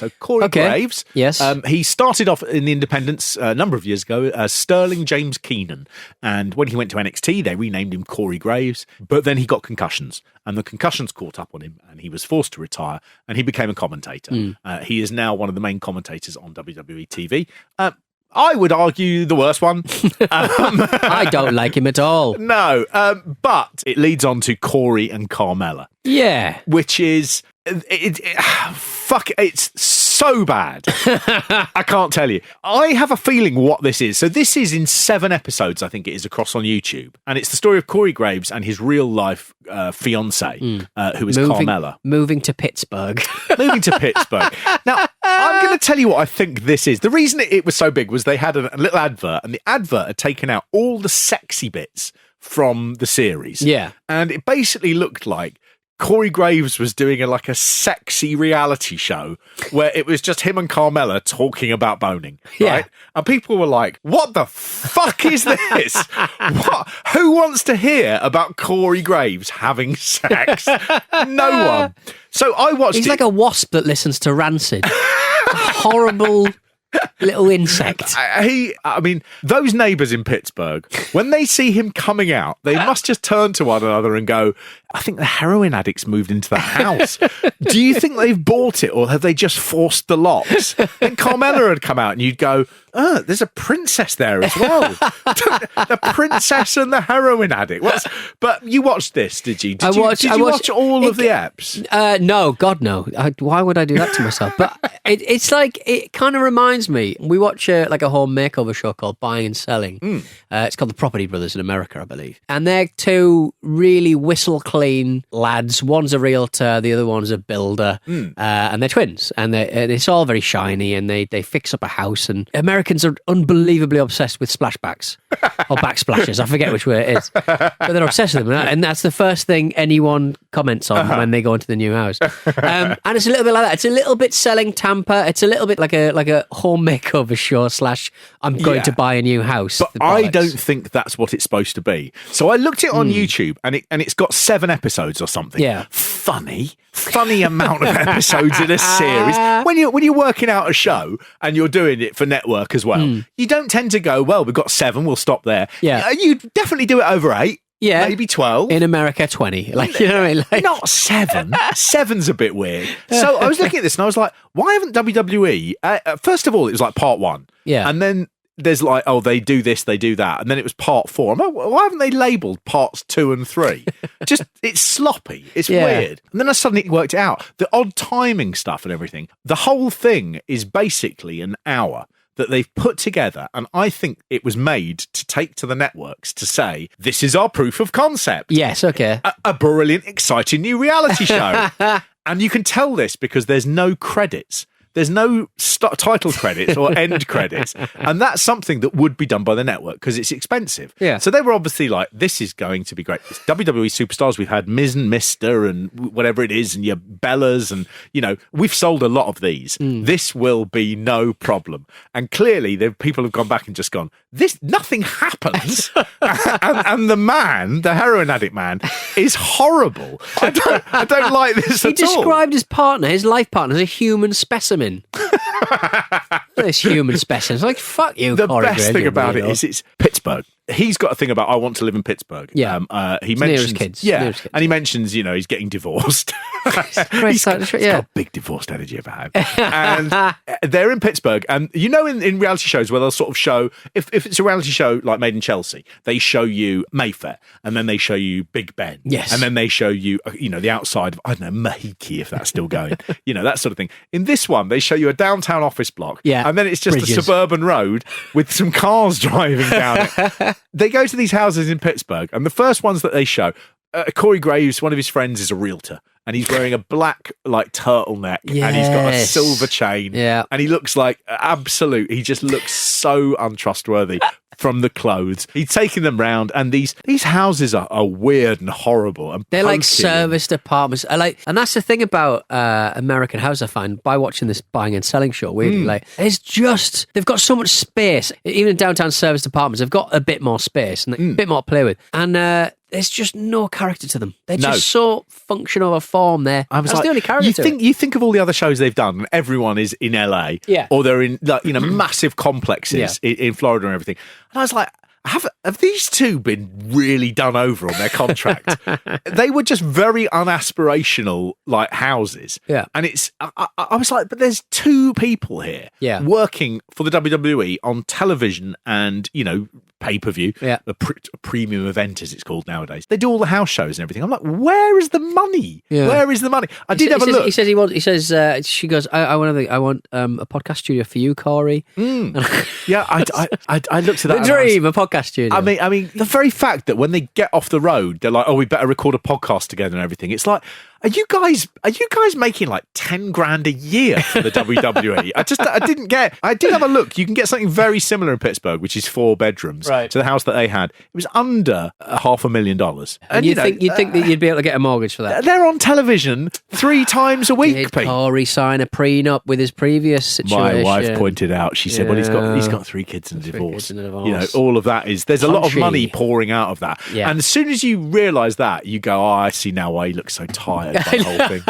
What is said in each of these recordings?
So Corey Graves, yes, he started off in the independents a number of years ago as Sterling James Keenan. And when he went to NXT, they renamed him Corey Graves. But then he got concussions, and the concussions caught up on him, and he was forced to retire, and he became a commentator. He is now one of the main commentators on WWE TV. I would argue the worst one. I don't like him at all. No, but it leads on to Corey and Carmella. Yeah. Which is... it's so bad. I can't tell you. I have a feeling what this is. So this is in 7 episodes, I think it is, across on YouTube. And it's the story of Corey Graves and his real life fiance, who is Carmella. Moving to Pittsburgh. Moving to Pittsburgh. Now, I'm going to tell you what I think this is. The reason it was so big was they had a little advert, and the advert had taken out all the sexy bits from the series. Yeah. And it basically looked like Corey Graves was doing a sexy reality show where it was just him and Carmella talking about boning, right? And people were like, what the fuck is this? Who wants to hear about Corey Graves having sex? No one. So I watched He's like a wasp that listens to Rancid. Horrible little insect. I mean, those neighbours in Pittsburgh, when they see him coming out, they must just turn to one another and go, I think the heroin addict's moved into the house. Do you think they've bought it, or have they just forced the locks? And Carmella had come out and you'd go, there's a princess there as well. The princess and the heroin addict. But you watched this, did you? Did you watch all of the eps? No, God, no. Why would I do that to myself? But it's like, it kind of reminds me, we watch a home makeover show called Buying and Selling. It's called The Property Brothers in America, I believe. And they're two really whistle-clean lads. One's a realtor, the other one's a builder. And they're twins. And it's all very shiny, and they fix up a house. And Americans are unbelievably obsessed with splashbacks or backsplashes. I forget which way it is. But they're obsessed with them. And that's the first thing anyone comments on when they go into the new house. And it's a little bit like that. It's a little bit selling Tampa. It's a little bit like a home makeover show / I'm going to buy a new house. But I don't think that's what it's supposed to be. So I looked it on YouTube, and it's got 7 episodes or something. Yeah. Funny amount of episodes in a series. When you're working out a show and you're doing it for network as well, you don't tend to go, well, we've got 7, we'll stop there. Yeah. You definitely do it over 8. Yeah, maybe 12. In America, 20. You know what I mean? Not 7. 7's a bit weird. So I was looking at this and I was like, why haven't WWE... first of all, it was like part 1. Yeah. And then there's like, they do this, they do that. And then it was part 4. I'm like, why haven't they labelled parts 2 and 3? Just, it's sloppy. It's weird. And then I suddenly worked it out. The odd timing stuff and everything. The whole thing is basically an hour that they've put together, and I think it was made to take to the networks to say, this is our proof of concept. Yes, okay. A brilliant, exciting new reality show. And you can tell this because there's no credits. There's no title credits or end credits. And that's something that would be done by the network because it's expensive. Yeah. So they were obviously like, this is going to be great. It's WWE superstars. We've had Ms. and Mr. and whatever it is, and your Bellas, and, we've sold a lot of these. This will be no problem. And clearly, people have gone back and just gone, nothing happens. and the man, the heroin addict man, is horrible. I don't like this at all. He described his life partner, as a human specimen. This human specimen. It's like, fuck you, The Corey best thing about it is it's Pittsburgh. He's got a thing about, I want to live in Pittsburgh. Yeah. He mentions kids. Yeah. And he mentions, he's getting divorced. He's got a big divorced energy about him. And they're in Pittsburgh. And in reality shows where they'll sort of show, if it's a reality show like Made in Chelsea, they show you Mayfair, and then they show you Big Ben. Yes. And then they show you, the outside of, I don't know, Mahiki, if that's still going. That sort of thing. In this one, they show you a downtown office block. Yeah. And then it's just Bridges. a suburban road with some cars driving down it. They go to these houses in Pittsburgh, and the first ones that they show, Corey Graves, one of his friends, is a realtor, and he's wearing a black turtleneck, and he's got a silver chain, and he looks like he just looks so untrustworthy from the clothes. He's taking them round, and these houses are weird and horrible. And they're like serviced apartments. And that's the thing about American House, I find, by watching this Buying and Selling show, weirdly. They've got so much space. Even in downtown serviced apartments, they've got a bit more space and a bit more to play with. And there's just no character to them. They're just so functional or form there. That's the only character. You think of all the other shows they've done, and everyone is in LA, or they're in massive complexes in Florida and everything. And I was like, have these two been really done over on their contract? They were just very unaspirational, like houses. Yeah. And I was like, but there's two people here working for the WWE on television and, pay-per-view, a premium event as it's called nowadays. They do all the house shows and everything. I'm like, where is the money? Yeah. Where is the money? She goes, I want a podcast studio for you, Corey. Yeah, I looked at that. The dream, a podcast studio. I mean, the very fact that when they get off the road, they're like, oh, we better record a podcast together and everything. It's like, Are you guys making like 10 grand a year for the WWE? I didn't get. I did have a look. You can get something very similar in Pittsburgh, which is 4 bedrooms, to the house that they had. It was under $500,000. And you'd think that you'd be able to get a mortgage for that? They're on television 3 times a week. Did Corey sign a prenup with his previous situation? My wife pointed out. She said, "Well, he's got 3 kids and a divorce. All of that is. There's a lot of money pouring out of that. Yeah. And as soon as you realise that, you go, oh, I see now why he looks so tired." That whole thing.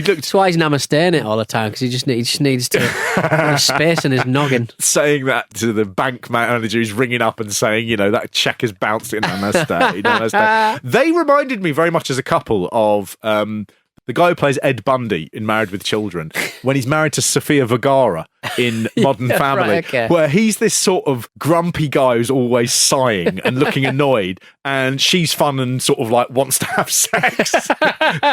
That's why he's namasteing it all the time, because he just needs to have space in his noggin. Saying that to the bank manager who's ringing up and saying, that check has bounced in namaste. Namaste. They reminded me very much as a couple of the guy who plays Ed Bundy in Married with Children, when he's married to Sofia Vergara in Modern Family, where he's this sort of grumpy guy who's always sighing and looking annoyed, and she's fun and sort of like wants to have sex.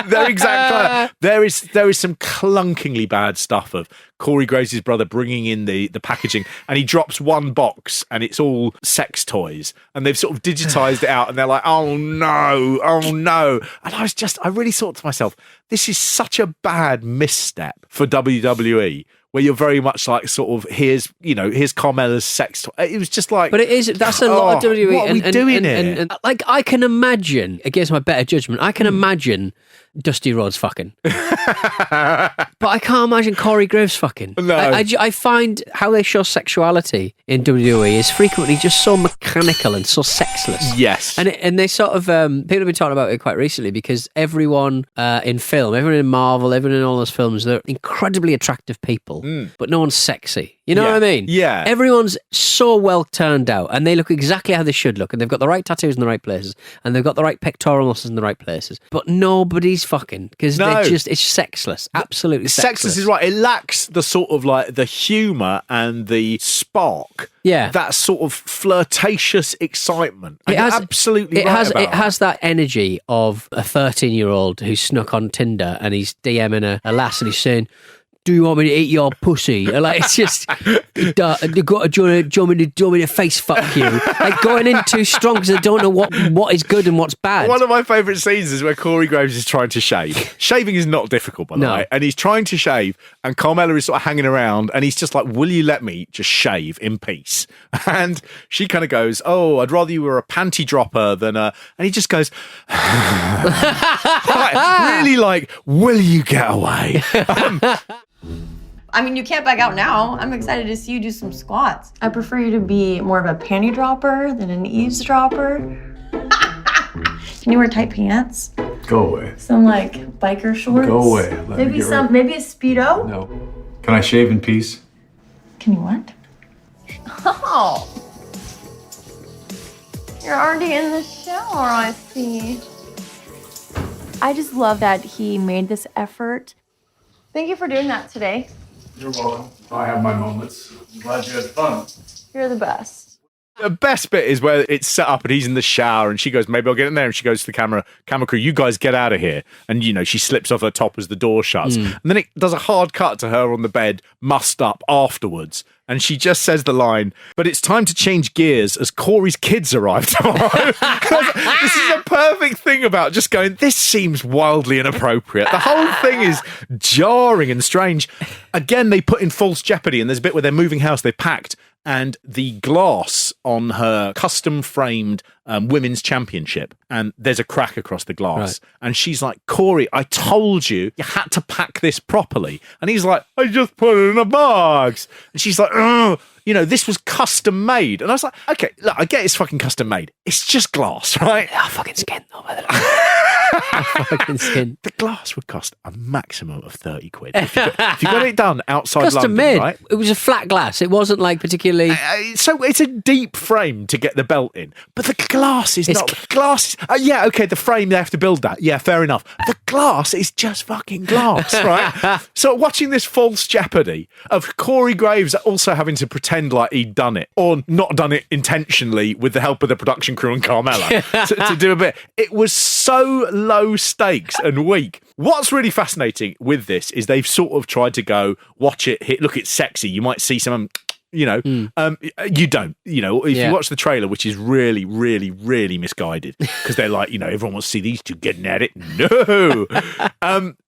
They're exactly. There is some clunkingly bad stuff of Corey Graves' brother bringing in the packaging, and he drops one box and it's all sex toys, and they've sort of digitized it out, and they're like, oh no. And I really thought to myself, this is such a bad misstep for WWE, where you're very much like sort of here's Carmella's sex toy. It was just like, but that's a lot of WWE. What are we doing here? And like, I can imagine, against my better judgment, I can imagine Dusty Rhodes fucking, but I can't imagine Corey Graves fucking. No. I find how they show sexuality in WWE is frequently just so mechanical and so sexless. Yes, and they sort of people have been talking about it quite recently, because everyone in film, everyone in Marvel, everyone in all those films, they're incredibly attractive people, but no one's sexy. You know what I mean? Yeah. Everyone's so well turned out, and they look exactly how they should look, and they've got the right tattoos in the right places, and they've got the right pectoral muscles in the right places. But nobody's fucking, because it's sexless. Absolutely sexless is right. It lacks the sort of like the humour and the spark. Yeah. That sort of flirtatious excitement. It has that energy of a 13-year-old who snuck on Tinder and he's DMing a lass and he's saying, do you want me to eat your pussy? Like, it's just, do you want me to face fuck you? Like, going in too strong because they don't know what is good and what's bad. One of my favourite scenes is where Corey Graves is trying to shave. Shaving is not difficult, by the way. And he's trying to shave, and Carmella is sort of hanging around, and he's just like, will you let me just shave in peace? And she kind of goes, oh, I'd rather you were a panty dropper than a... And he just goes... really like, will you get away? I mean, you can't back out now. I'm excited to see you do some squats. I prefer you to be more of a panty dropper than an eavesdropper. Can you wear tight pants? Go away. Some like biker shorts? Go away. Maybe a Speedo? No. Can I shave in peace? Can you what? Oh. You're already in the shower, I see. I just love that he made this effort. Thank you for doing that today. You're welcome. I have my moments. I'm glad you had fun. You're the best. The best bit is where it's set up and he's in the shower and she goes, maybe I'll get in there. And she goes to the camera crew, you guys get out of here. And, she slips off her top as the door shuts. And then it does a hard cut to her on the bed, mussed up afterwards. And she just says the line, but it's time to change gears as Corey's kids arrive tomorrow. This is a perfect thing about just going, this seems wildly inappropriate. The whole thing is jarring and strange. Again, they put in false jeopardy, and there's a bit where they're moving house, they packed, and the glass on her custom-framed women's championship, and there's a crack across the glass. Right. And she's like, Corey, I told you had to pack this properly. And he's like, I just put it in a box. And she's like, oh, this was custom made. And I was like, okay, look, I get it's fucking custom made. It's just glass, right? Oh, fucking skin, though, by the way. fucking skin. The glass would cost a maximum of 30 quid. If you got it done outside Custom London, made. right? It was a flat glass. It wasn't like particularly. So it's a deep frame to get the belt in, but the glass is not. Glass. Yeah, okay. The frame they have to build that. Yeah, fair enough. The glass is just fucking glass, right? So watching this false jeopardy of Corey Graves also having to pretend like he'd done it or not done it intentionally with the help of the production crew and Carmella to do a bit. It was so low stakes and weak. What's really fascinating with this is they've sort of tried to go, watch it, look, it's sexy. You might see some, you don't, if you watch the trailer, which is really, really, really misguided because they're like, everyone wants to see these two getting at it. No.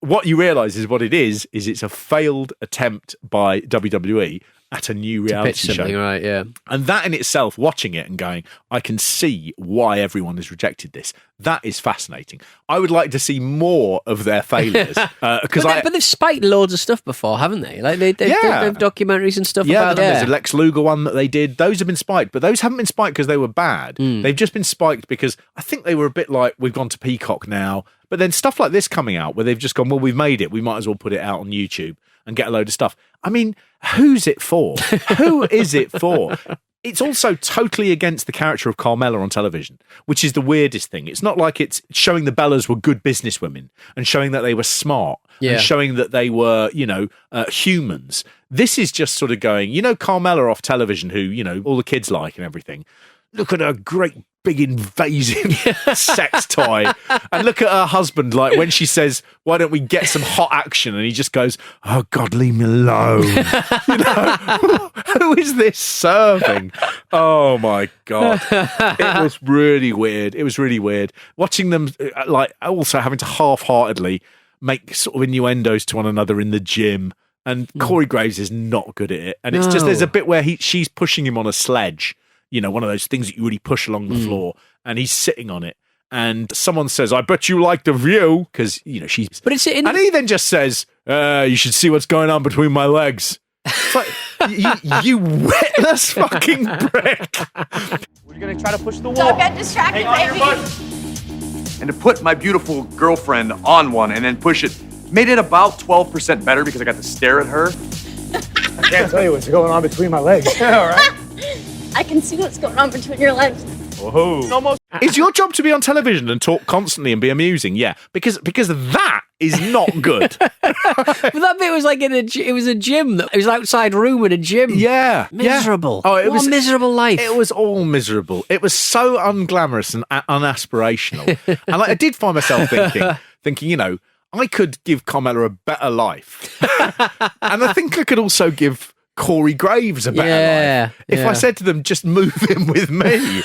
What you realise is what it is it's a failed attempt by WWE at a new reality show. Right, yeah. And that in itself, watching it and going, I can see why everyone has rejected this. That is fascinating. I would like to see more of their failures. But they've spiked loads of stuff before, haven't they? Like they've documentaries and stuff about it. Yeah, there's a Lex Luger one that they did. Those have been spiked, but those haven't been spiked because they were bad. They've just been spiked because I think they were a bit like, we've gone to Peacock now. But then stuff like this coming out where they've just gone, well, we've made it. We might as well put it out on YouTube and get a load of stuff. I mean, who's it for? Who is it for? It's also totally against the character of Carmella on television, which is the weirdest thing. It's not like it's showing the Bellas were good businesswomen and showing that they were smart and showing that they were, humans. This is just sort of going, Carmella off television, who, all the kids like and everything. Look at her great big invasive sex toy. And look at her husband, like when she says, why don't we get some hot action? And he just goes, oh God, leave me alone. Who is this serving? Oh my God. It was really weird. It was really weird. Watching them also having to half-heartedly make sort of innuendos to one another in the gym. And Corey Graves is not good at it. And it's just, there's a bit where she's pushing him on a sledge. One of those things that you really push along the floor, and he's sitting on it. And someone says, I bet you like the view, because, she's... But it's and he then just says, you should see what's going on between my legs. It's like, you witless fucking prick. We're going to try to push the wall. Don't get distracted, baby. And to put my beautiful girlfriend on one and then push it, made it about 12% better because I got to stare at her. I can't tell you what's going on between my legs. All right. I can see what's going on between your legs. Whoa. Almost. Is your job to be on television and talk constantly and be amusing? Yeah, because that is not good. But that bit was like it was a gym. It was outside room in a gym. Yeah, miserable. Yeah. Oh, it was a miserable life. It was all miserable. It was so unglamorous and unaspirational. And I did find myself thinking, I could give Carmella a better life, and I think I could also give Corey Graves a better life. If I said to them, just move in with me.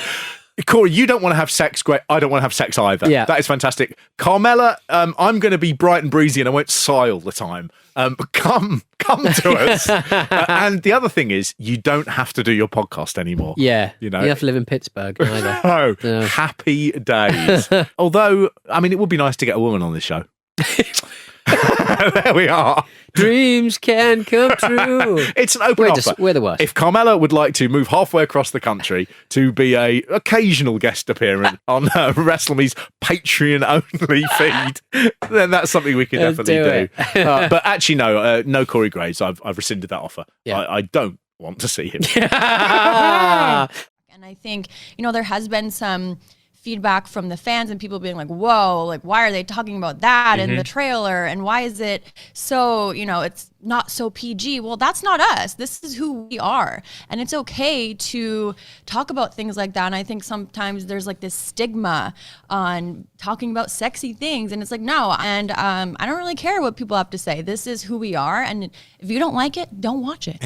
Corey, you don't want to have sex, great. I don't want to have sex either. Yeah. That is fantastic. Carmella, I'm going to be bright and breezy and I won't sigh all the time. Come to us. And the other thing is, you don't have to do your podcast anymore. Yeah. You have to live in Pittsburgh either. No. Happy days. Although, it would be nice to get a woman on this show. There we are. Dreams can come true. It's an open offer. We're the worst. If Carmella would like to move halfway across the country to be a occasional guest appearance on WrestleMe's Patreon only feed, then that's something we can definitely do. But actually, no Corey Graves. I've rescinded that offer. Yeah. I don't want to see him. And I think there has been some feedback from the fans and people being like, whoa, like, why are they talking about that in the trailer? And why is it so, it's not so PG? Well, that's not us. This is who we are. And it's okay to talk about things like that. And I think sometimes there's like this stigma on talking about sexy things. And it's like, no. And I don't really care what people have to say. This is who we are. And if you don't like it, don't watch it.